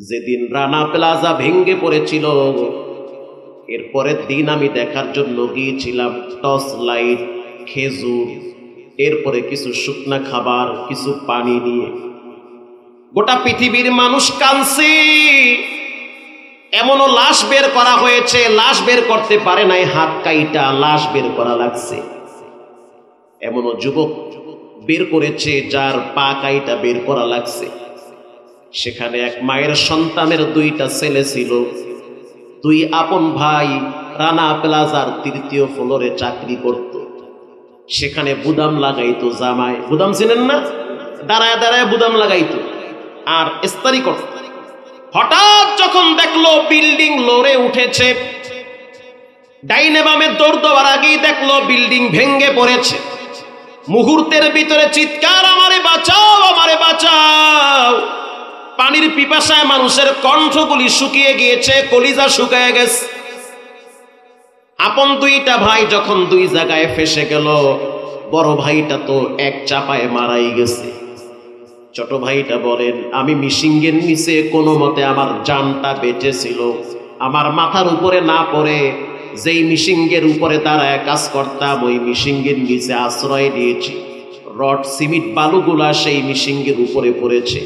যেদিন রানা প্লাজা ভেঙে পড়েছিল, এর পরের দিন আমি দেখার জন্য গিয়েছিলাম টর্চ লাইট, খেজুর, এরপরে কিছু শুকনা খাবার, কিছু পানি নিয়ে। গোটা পৃথিবীর মানুষ কাঁদছে। এমনও লাশ বের করা হয়েছে, লাশ বের করতে পারে নাই, হাত কাইটা লাশ বের করা লাগছে। এমনও যুবক বের করেছে যার পা কাইটা বের করা লাগছে। সেখানে এক মায়ের সন্তানের দুইটা ছেলে ছিল, দুই আপন ভাই রানা প্লাজার ৩য় ফ্লোরে চাকরি করত। সেখানে বুদাম লাগাইতো জামাই, বুদাম ছিলেন না, দাঁড়ায় দাঁড়ায় বুদাম লাগাইতো আর ইস্তারি করত। হঠাৎ যখন দেখলো বিল্ডিং লড়ে উঠেছে, ডাইনে বামে দৌড় দেওয়ার আগেই দেখলো বিল্ডিং ভেঙ্গে পড়েছে। মুহূর্তের ভিতরে চিৎকার, আমারে বাঁচাও, আমারে বাঁচাও। পানির পিপাসায় মানুষের কণ্ঠগুলি শুকিয়ে গিয়েছে, কলিজা শুকিয়ে গেছে। আপন দুইটা ভাই যখন দুই জায়গায় ফেসে গেল, বড় ভাইটা তো এক চাপায় মারাই গেছে। ছোট ভাইটা বলেন, আমি মিশিংয়ের নিচে কোনো মতে আমার জানটা বেঁচেছিল। আমার মাথার উপরে না পড়ে যেই মিশিংয়ের উপরে দাঁড়ায় কাজ করতাম, ওই মিশিংয়ের নিচে আশ্রয় দিয়েছি। রড সিমেন্ট বালুগুলা সেই মিশিংয়ের উপরে পড়েছে,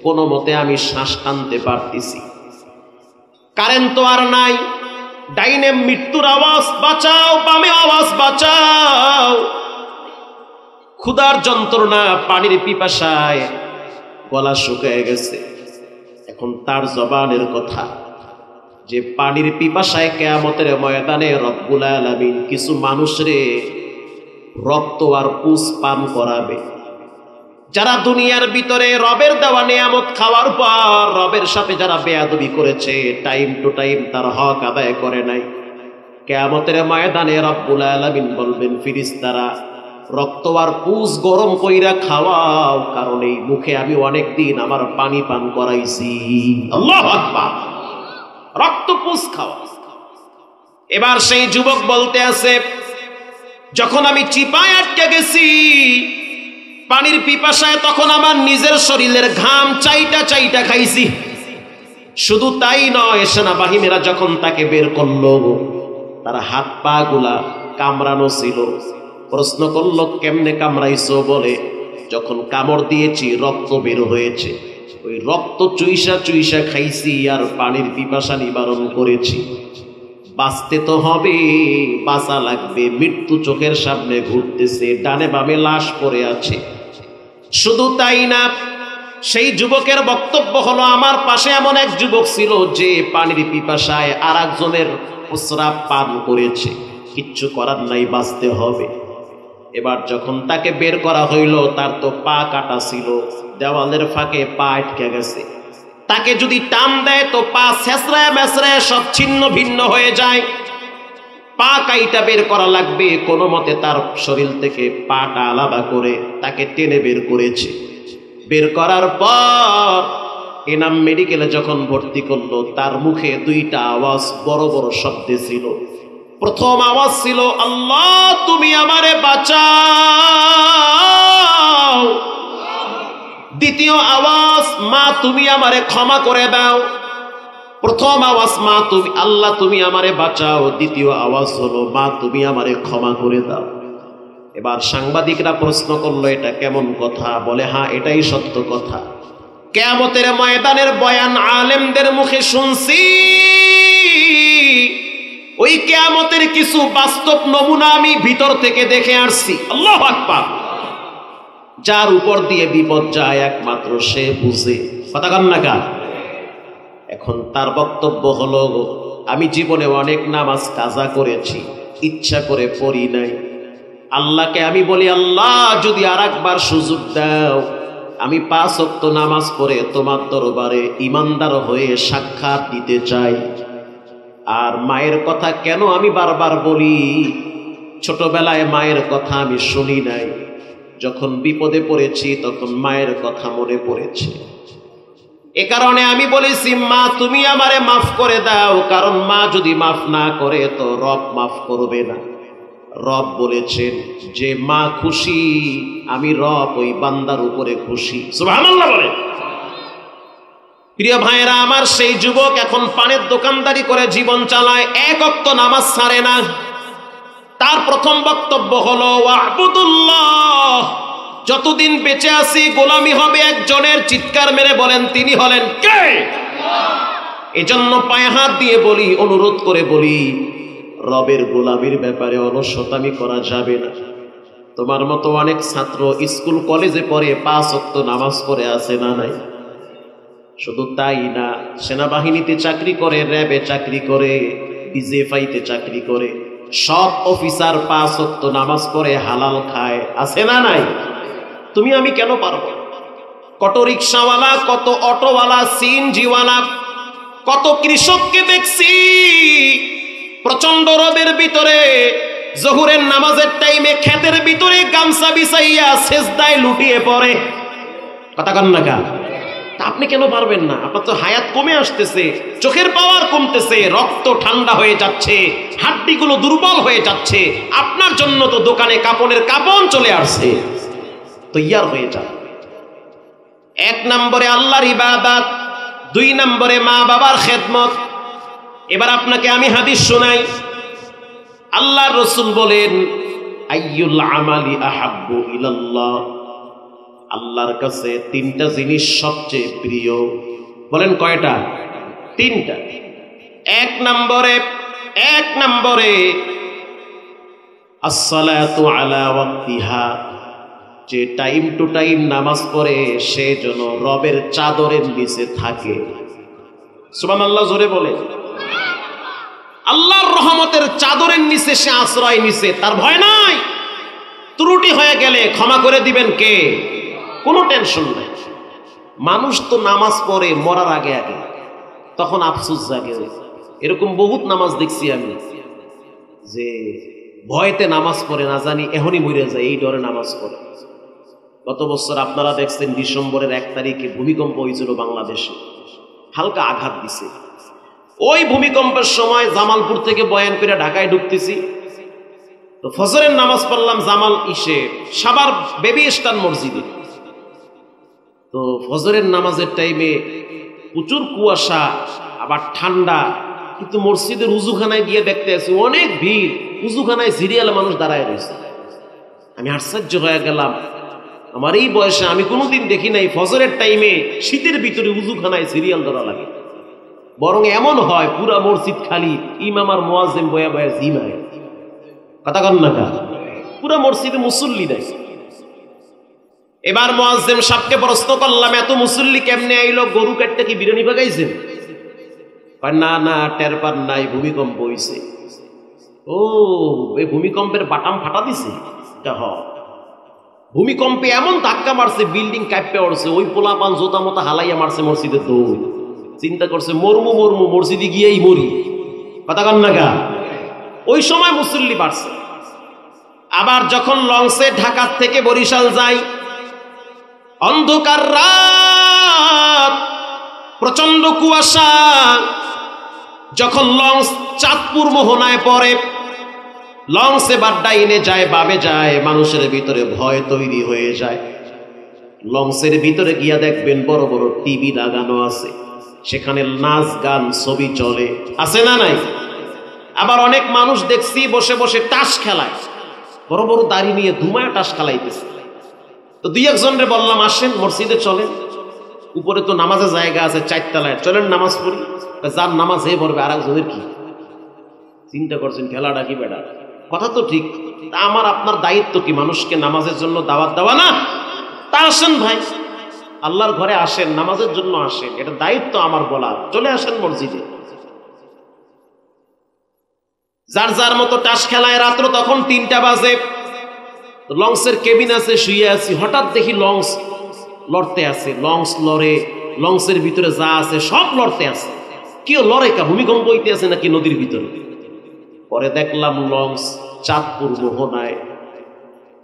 কোনো মতে আমি শ্বাস টানতে পারতেছি। কারেন্ট তো আর নাই, ডাইনে মৃত্যুর আওয়াজ, বাঁচাও, বামে আওয়াজ, বাঁচাও। ক্ষুধার যন্ত্রণা, পানির পিপাসায় গলা শুকিয়ে গেছে। এখন তার জবানের কথা যে পানির পিপাসায় কিয়ামতের ময়দানে রব্বুল আলামিন কিছু মানুষরে রক্ত আর পুষ পান করাবে। যারা দুনিয়ার ভিতরে রবের দেওয়া নিয়ামত খাওয়ার পর রবের সাথে যারা বেয়াদবি করেছে, টাইম টু টাইম তার হক আদায় করে নাই, কিয়ামতের ময়দানে রব্বুল আলামিন বলবেন, ফেরেশতারা রক্ত আর পুষ গরম কইরা খাওয়াও, কারণ এই মুখে আমি অনেক দিন আমার পানি পান করাইছি। আল্লাহু আকবার, রক্ত পুষ খাওয়া। এবার সেই যুবক বলতে আছে, যখন আমি চিপায় আটকে গেছি পানির পিপাসায়, তখন আমার নিজের শরীরের ঘাম চাইটা চাইটা খাইছি। শুধু তাই নয়, সেনাবাহিনীরা যখন তাকে বের করলো, তার হাত পা গুলা কামড়ানো ছিল। প্রশ্ন করলো, কেমনে কামড়াইছো? বলে, যখন কামড় দিয়েছি রক্ত বের হয়েছে, ওই রক্ত চুইসা চুইসা খাইছি আর পানির পিপাসা নিবারণ করেছি। বাঁচতে তো হবে, বাঁচা লাগবে। মৃত্যু চোখের সামনে ঘুরতেছে, ডানে বামে লাশ পড়ে আছে। শুধু তাই না, সেই যুবকের বক্তব্য হলো, আমার পাশে এমন এক যুবক ছিল যে পানির পিপাসায় আর একজনের প্রস্রাব পান করেছে। কিচ্ছু করার নাই, বাঁচতে হবে। এবার যখন তাকে বের করা হইল, তার তো পা কাটা ছিল, দেওয়ালের ফাঁকে পা আটকে গেছে। তাকে যদি টান দেয় তো পা ছেঁচড়ায় মেচড়ায় সব ছিন্ন ভিন্ন হয়ে যায়। পা কাইটা বের করা লাগবে, কোনো মতে তার শরীর থেকে পাটা আলাদা করে তাকে টেনে বের করেছে। বের করার পর এনাম মেডিকেলে যখন ভর্তি করলো, তার মুখে দুইটা আওয়াজ বড় বড় শব্দে ছিল। প্রথম আওয়াজ ছিল, আল্লাহ তুমি আমারে বাঁচাও। দ্বিতীয় আওয়াজ, মা তুমি আমারে ক্ষমা করে দাও। প্রথম আওয়াজ, মা তুমি, আল্লাহ তুমি আমারে বাঁচাও। দ্বিতীয় আওয়াজ হলো, মা তুমি আমারে ক্ষমা করে দাও। এবার সাংবাদিকরা প্রশ্ন করলো, এটা কেমন কথা? বলে, হ্যাঁ এটাই সত্য কথা। কিয়ামতের ময়দানের বয়ান আলেমদের মুখে শুনছি, ওই কিয়ামতের কিছু বাস্তব নমুনা আমি ভিতর থেকে দেখে আসছি। আল্লাহু আকবার। যার উপর দিয়ে বিপদ যায় একমাত্র সে বুঝে, কথা কান না কান। এখন তার বক্তব্য হলো, আমি জীবনে অনেক নামাজ কাজা করেছি, ইচ্ছা করে পড়ি নাই। আল্লাহকে আমি বলি, আল্লাহ যদি আর একবার সুযোগ দাও, আমি 5 ওয়াক্ত নামাজ পড়ে তোমার দরবারে ইমানদার হয়ে সাক্ষাৎ দিতে চাই। আর মায়ের কথা কেন আমি বারবার বলি? ছোটবেলায় মায়ের কথা আমি শুনি নাই, যখন বিপদে পড়েছি তখন মায়ের কথা মনে পড়েছে। এ কারণে আমি বলেছি, মা তুমি আমারে মাফ করে দাও, কারণ মা যদি মাফ না করে তো রব মাফ করবে না। রব বলেছেন যে মা খুশি, আমি রব ওই বান্দার উপরে খুশি। সুবহানাল্লাহ বলে। প্রিয় ভাইয়েরা আমার, সেই যুবক এখন পানের দোকানদারি করে জীবন চালায়, এক ওয়াক্ত নামাজ ছাড়ে না। তার প্রথম বক্তব্য হলো ওয়া'বুদুল্লাহ, যতদিন বেঁচে আছি গোলামি হবে একজনের। চিৎকার মেরে বলেন, তিনি হলেন কে? এজন্য পায়ে হাত দিয়ে বলি, অনুরোধ করে বলি, রবের গোলামির ব্যাপারে অলসতামি করা যাবে না। তোমার মতো অনেক ছাত্র স্কুল কলেজে পড়ে 5 ওয়াক্ত নামাজ পড়ে আছে না নাই? শুধু তাই না, সেনাবাহিনীতে চাকরি করে, র্যাবে চাকরি করে, বিজেএফআইতে চাকরি করে, সব অফিসার 5 ওয়াক্ত নামাজ পড়ে হালাল খায়, আছে না নাই? তুমি আমি কেন পারবো? কত রিক্সাওয়ালা, কত অটোওয়ালা, সিএনজিওয়ালা, কত কৃষককে দেখছি প্রচন্ড রোদের ভিতরে জোহরের নামাজের টাইমে ক্ষেতের ভিতরে গামছা বিছাইয়া সেজদায় লুটিয়ে পড়ে। কথা কন না কা? আপনি কেন পারবেন না? আপনার তো হায়াত কমে আসতেছে, চোখের পাওয়ার কমতেছে, রক্ত ঠান্ডা হয়ে যাচ্ছে, হাড্ডিগুলো দুর্বল হয়ে যাচ্ছে। আপনার জন্য তো দোকানে কাপড়ের কাপন চলে আসছে, তৈয়ার হয়ে যান। 1 নম্বরে আল্লাহর ইবাদত, 2 নম্বরে মা বাবার খেদমত। এবার আপনাকে আমি হাদিস শোনাই। আল্লাহর রাসূল বলেন, আইয়ুল আমালি আহাব্বু ইলাল্লাহ, আল্লাহর কাছে 3টা জিনিস সবচেয়ে প্রিয়। বলেন কয়টা? 3টা। 1 নম্বরে আসসালাতু আলা ওয়াক্তিহা, যে টাইম টু টাইম নামাজ পড়ে সে যেন রবের চাদরের নিচে থাকে। সুবহানাল্লাহ, জোরে বলে। আল্লাহর রহমতের চাদরের নিচে সে আশ্রয় নিছে, তার ভয় নাই। ত্রুটি হয়ে গেলে ক্ষমা করে দিবেন কে? কোনো টেনশন নাই। মানুষ তো নামাজ পড়ে মরার আগে আগে, তখন আফসোস জাগে। এরকম বহুত নামাজ দেখছি আমি, যে ভয়তে নামাজ পড়ে, না জানি এখনই মরে যায়, এই ডরে নামাজ পড়ে। গত বছর আপনারা দেখছেন ডিসেম্বরের 1 তারিখে ভূমিকম্প হয়েছিল বাংলাদেশে, হালকা আঘাত দিছে। ওই ভূমিকম্পের সময় জামালপুর থেকে বয়ান করে ঢাকায় ঢুকতেছি, তো ফজরের নামাজ পড়লাম সাভার বেবি স্টান মসজিদে। তো ফজরের নামাজের টাইমে প্রচুর কুয়াশা, আবার ঠান্ডা, কিন্তু মসজিদের উজুখানায় গিয়ে দেখতে আছি অনেক ভিড়, উজুখানায় সিরিয়ালে মানুষ দাঁড়ায় রয়েছে। আমি আশ্চর্য হয়ে গেলাম, আমার এই বয়সে আমি কোনোদিন দেখি নাই ফজরের টাইমে শীতের ভিতরে উজুখানায় সিরিয়াল ধরা লাগে। বরং এমন হয় পুরা মসজিদ খালি, ইমাম আর মুয়াজ্জিম বয়া বয়া জিমায়। কথা কন না কা? পুরা মসজিদে মুসল্লি নাই। এবার মুয়াজ্জিম সাহেবকে প্রশ্ন করলাম, এত মুসল্লি কেমনে আইলো? গরু কাটতে কি বিরিয়ানি পাকাইছেন? না না, টের পান নাই, ভূমিকম্প হইছে। ও, এই ভূমিকম্পের বাটাম ফাটা দিছে। ভূমিকম্পে এমন ধাক্কা মারছে, বিল্ডিং কাঁপে উঠছে। ওই পোলাপান জোতা মতো হালাইয়া মারছে মসজিদের দৌড়। চিন্তা করছে মরমু মসজিদে গিয়েই মরি। কথা কন না গা? ওই সময় মুসল্লি বাড়ছে। আবার যখন লঞ্চে ঢাকা থেকে বরিশাল যাই, অন্ধকার রাত, প্রচন্ড কুয়াশা, যখন লঞ্চ চাঁদপুর মোহনায় পড়ে, লঞ্চ এবার ডাইনে যায় বামে যায়, মানুষের ভিতরে ভয় তৈরি হয়ে যায়। লঞ্চের ভিতরে গিয়া দেখবেন বড় বড় টিভি লাগানো আছে, সেখানে নাচ গান ছবি চলে, আছে না নাই? আবার অনেক মানুষ দেখছি বসে বসে তাস খেলায়, বড় বড় দাড়ি নিয়ে ধুমায় তাস খেলাইতেছে। তো 2-1 জনরে বললাম, আসেন মসজিদে চলেন, উপরে তো নামাজের জায়গা আছে 4 তলায়, চলেন নামাজ পড়ি। যার নামাজ হে পড়বে, আর একজনের কি? চিন্তা করছেন খেলাটা কি বেটা? কথা তো ঠিক, তা আমার আপনার দায়িত্ব কি মানুষকে নামাজের জন্য দাওয়াত দেওয়া না? তা আসেন ভাই, আল্লাহর ঘরে আসেন, নামাজের জন্য আসেন, এটা দায়িত্ব আমার বলার। চলে আসেন মসজিদে। যার যার মতো টাস খেলায়। রাত্র তখন 3টা বাজে, লঞ্চের কেবিন আছে, শুয়ে আছি। হঠাৎ দেখি লঞ্চ লড়তে আছে, লঞ্চ লড়ে, লঞ্চের ভিতরে যা আছে সব লড়তে আছে। কেউ লড়ে কা? ভূমিকম্প হইতে আছে নাকি নদীর ভিতরে? পরে দেখলাম লঞ্চ চাঁদপুর মোহনায়।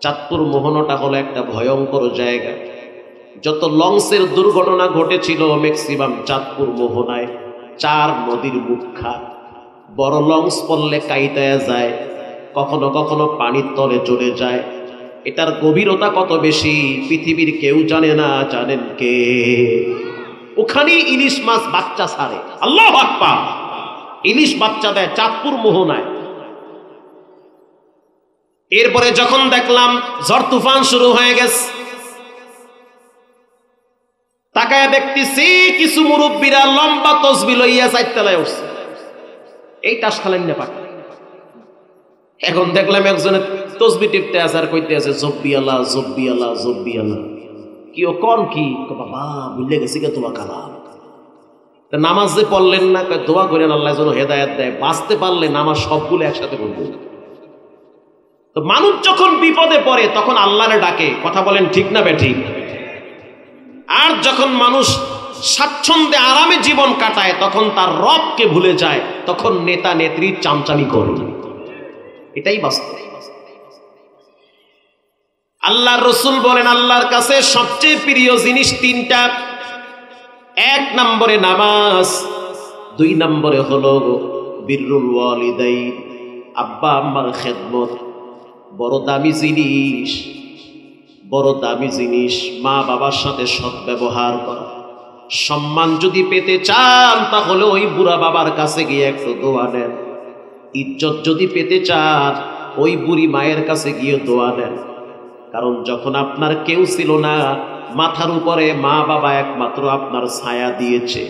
চাঁদপুর মোহনাটা হলো একটা ভয়ঙ্কর জায়গা। যত লঞ্চের দুর্ঘটনা ঘটেছিল ম্যাক্সিমাম চাঁদপুর মোহনায়। 4 নদীর মুখা, বড় লঞ্চ পড়লে কাইতায়া যায়, কখনো কখনো পানির তলে চলে যায়। এটার গভীরতা কত বেশি পৃথিবীর কেউ জানে না, জানেন কে? ওখানেই ইলিশ মাছ বাচ্চা ছাড়ে। আল্লাহু আকবার। ইলিশ বাচ্চা দেয় চাঁদপুর মোহনায়। এরপরে যখন দেখলাম ঝড় তুফান শুরু হয়ে গেছে, তাকায় দেখতেছি কিছু মুরব্বীরা লম্বা তসবি লইয়া চারতলায় উঠছে। এই টাস খালেন না পাক। এখন দেখলাম একজনের তসবি টিপতে আছে আর কইতে আছে জব্বি আল্লাহ জব্বি আল্লাহ জব্বি আল্লাহ। কি ও কোন কি বাবা ভুলে গেছি কে তোমার কালাম। নামাজ যে পড়লেন না, দোয়া করেন আল্লাহ যেন হেদায়েত দেয়, বাঁচতে পারলে নামাজ সবগুলো একসাথে পড়বেন। তো মানুষ যখন বিপদে পড়ে তখন আল্লাহরে ডাকে, কথা বলেন ঠিক না বেঠিক? আর যখন মানুষ স্বাচ্ছন্দ্যে আরামে জীবন কাটায় তখন তার রবকে ভুলে যায়, তখন নেতা নেত্রী চামচামি করে। এটাই বাস্তব। আল্লাহর রাসূল বলেন আল্লাহর কাছে সবচেয়ে প্রিয় জিনিস তিনটা। এক নম্বরে নামাজ, দুই নম্বরে হলো বিররুল ওয়ালিদাইন, আব্বা আম্মার খেদমত। বড় দামি জিনিস, বড় দামি জিনিস মা বাবার সাথে সৎ ব্যবহার করা। সম্মান যদি পেতে চান তাহলে ওই বুড়া বাবার কাছে গিয়ে একটু দোয়া নেন। ইজ্জত যদি পেতে চান ওই বুড়ি মায়ের কাছে গিয়ে দোয়া নেন। কারণ যখন আপনার কেউ ছিল না, মাথার উপরে মা বাবা একমাত্র আপনার ছায়া দিয়েছে।